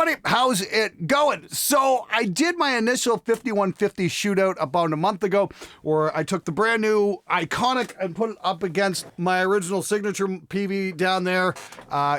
everybody, how's it going? So I did my initial 5150 shootout about a month ago where I took the brand new iconic and put it up against my original signature Peavey down there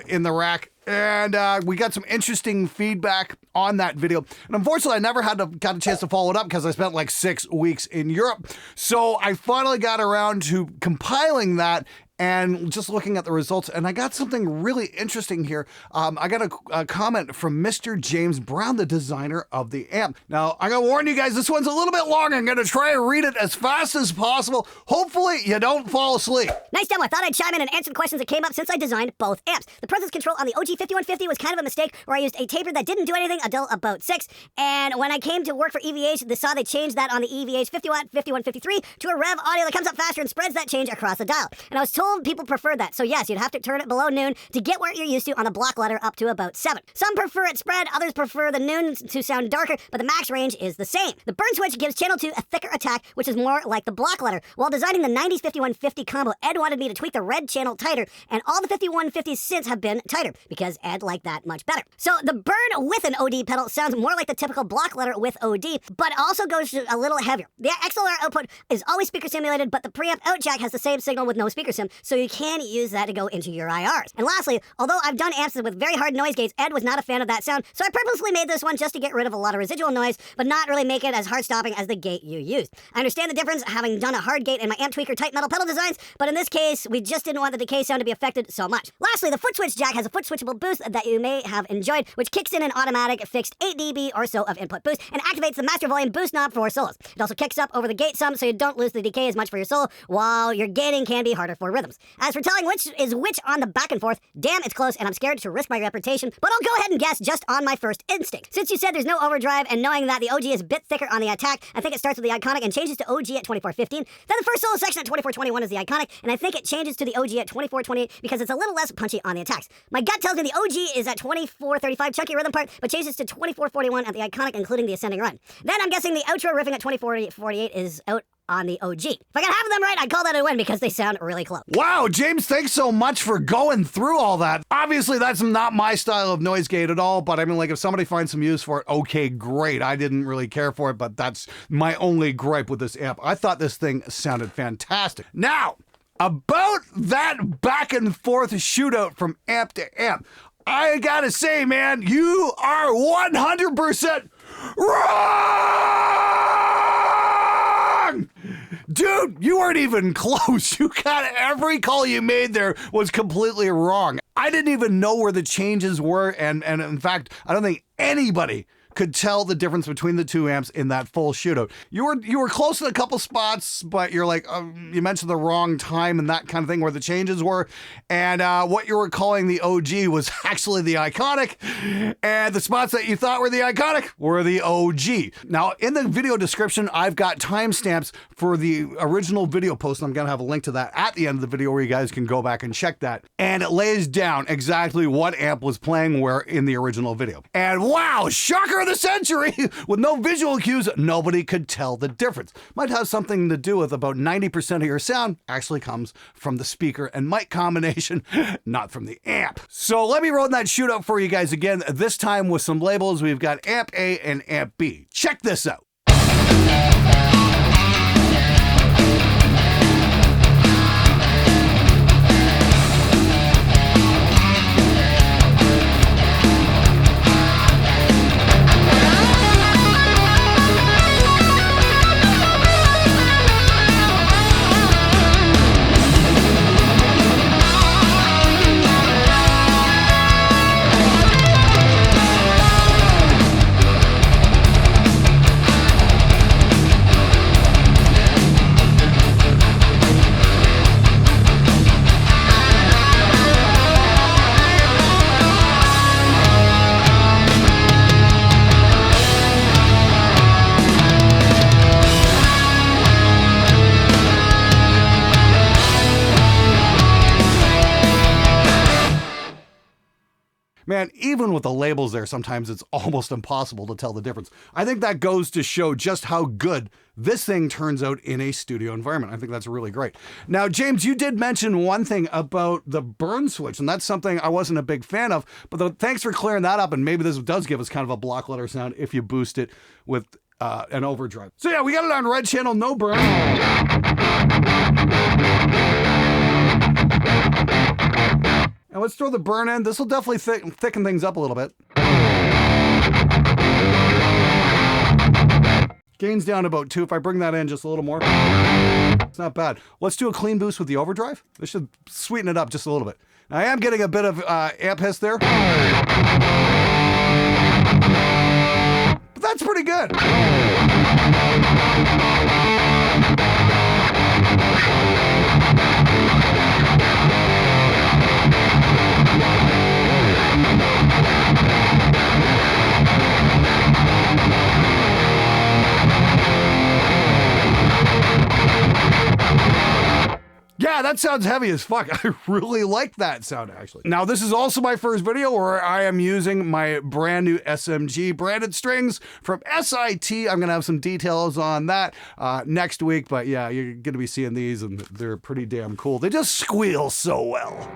in the rack. And we got some interesting feedback on that video. And unfortunately, I never got a chance to follow it up because I spent like 6 weeks in Europe. So I finally got around to compiling that and just looking at the results, and I got something really interesting here. I got a comment from Mr. James Brown, the designer of the amp. Now, I'm gonna warn you guys, this one's a little bit long. I'm gonna try and read it as fast as possible. Hopefully, you don't fall asleep. Nice demo. I thought I'd chime in and answer the questions that came up since I designed both amps. The presence control on the OG 5150 was kind of a mistake, where I used a taper that didn't do anything until about 6. And when I came to work for EVH, they changed that on the EVH 50-watt 5153 to a rev audio that comes up faster and spreads that change across the dial. And I was told people prefer that. So yes, you'd have to turn it below noon to get where you're used to on the block letter up to about 7. Some prefer it spread, others prefer the noon to sound darker, but the max range is the same. The burn switch gives channel 2 a thicker attack, which is more like the block letter. While designing the 90s 5150 combo, Ed wanted me to tweak the red channel tighter, and all the 5150s since have been tighter, because Ed liked that much better. So the burn with an OD pedal sounds more like the typical block letter with OD, but also goes a little heavier. The XLR output is always speaker simulated, but the preamp out jack has the same signal with no speaker sim, so you can use that to go into your IRs. And lastly, although I've done amps with very hard noise gates, Ed was not a fan of that sound, so I purposely made this one just to get rid of a lot of residual noise, but not really make it as hard stopping as the gate you used. I understand the difference, having done a hard gate in my amp tweaker type metal pedal designs, but in this case, we just didn't want the decay sound to be affected so much. Lastly, the foot switch jack has a foot switchable boost that you may have enjoyed, which kicks in an automatic fixed 8 dB or so of input boost and activates the master volume boost knob for solos. It also kicks up over the gate some, so you don't lose the decay as much for your solo, while your gating can be harder for rhythms. As for telling which is which on the back and forth, damn, it's close, and I'm scared to risk my reputation, but I'll go ahead and guess just on my first instinct. Since you said there's no overdrive, and knowing that the OG is a bit thicker on the attack, I think it starts with the iconic and changes to OG at 2415. Then the first solo section at 2421 is the iconic, and I think it changes to the OG at 2428 because it's a little less punchy on the attacks. My gut tells me the OG is at 2435 chunky rhythm part, but changes to 2441 at the iconic, including the ascending run. Then I'm guessing the outro riffing at 2448 is out on the OG. If I got half of them right, I'd call that a win because they sound really close. Wow, James, thanks so much for going through all that. Obviously, that's not my style of noise gate at all, but I mean, like, if somebody finds some use for it, okay, great. I didn't really care for it, but that's my only gripe with this amp. I thought this thing sounded fantastic. Now, about that back and forth shootout from amp to amp, I gotta say, man, you are 100% wrong! Dude, you weren't even close. You got every call you made there was completely wrong. I didn't even know where the changes were, and in fact, I don't think anybody could tell the difference between the two amps in that full shootout. You were close in a couple spots, but you're like, you mentioned the wrong time and that kind of thing where the changes were. And what you were calling the OG was actually the iconic. And the spots that you thought were the iconic were the OG. Now, in the video description, I've got timestamps for the original video post. And I'm going to have a link to that at the end of the video where you guys can go back and check that. And it lays down exactly what amp was playing where in the original video. And wow, shocker of the century, with no visual cues, nobody could tell the difference. Might have something to do with about 90% of your sound actually comes from the speaker and mic combination, not from the amp. So let me run that shootout for you guys again, this time with some labels. We've got amp A and amp B. Check this out. Man, even with the labels there, sometimes it's almost impossible to tell the difference. I think that goes to show just how good this thing turns out in a studio environment. I think that's really great. Now, James, you did mention one thing about the burn switch, and that's something I wasn't a big fan of, but thanks for clearing that up, and maybe this does give us kind of a block letter sound if you boost it with an overdrive. So yeah, we got it on red channel, no burn. And let's throw the burn in. This will definitely thicken things up a little bit. Gain's down about 2. If I bring that in just a little more, it's not bad. Let's do a clean boost with the overdrive. This should sweeten it up just a little bit. Now, I am getting a bit of amp hiss there. But that's pretty good. Yeah, that sounds heavy as fuck. I really like that sound, actually. Now, this is also my first video where I am using my brand new SMG branded strings from SIT. I'm going to have some details on that next week, but yeah, you're going to be seeing these, and they're pretty damn cool. They just squeal so well.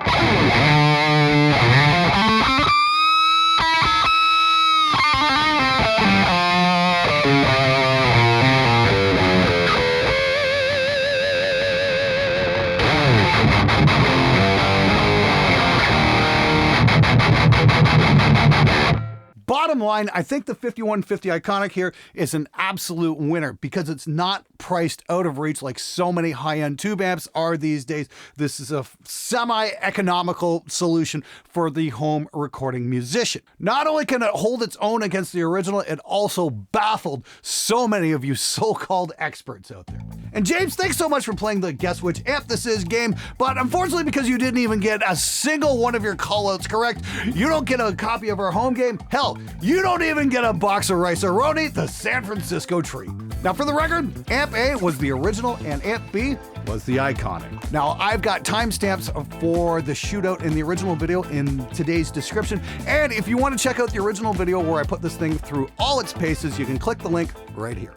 Bottom line, I think the 5150 Iconic here is an absolute winner because it's not priced out of reach like so many high-end tube amps are these days. This is a semi-economical solution for the home recording musician. Not only can it hold its own against the original, it also baffled so many of you so-called experts out there. And James, thanks so much for playing the Guess Which Amp This Is game, but unfortunately because you didn't even get a single one of your callouts correct, you don't get a copy of our home game. Hell, you don't even get a box of Rice-A-Roni, the San Francisco treat. Now for the record, Amp A was the original and Amp B was the Iconic. Now I've got timestamps for the Shootout in the original video in today's description, and if you want to check out the original video where I put this thing through all its paces, you can click the link right here.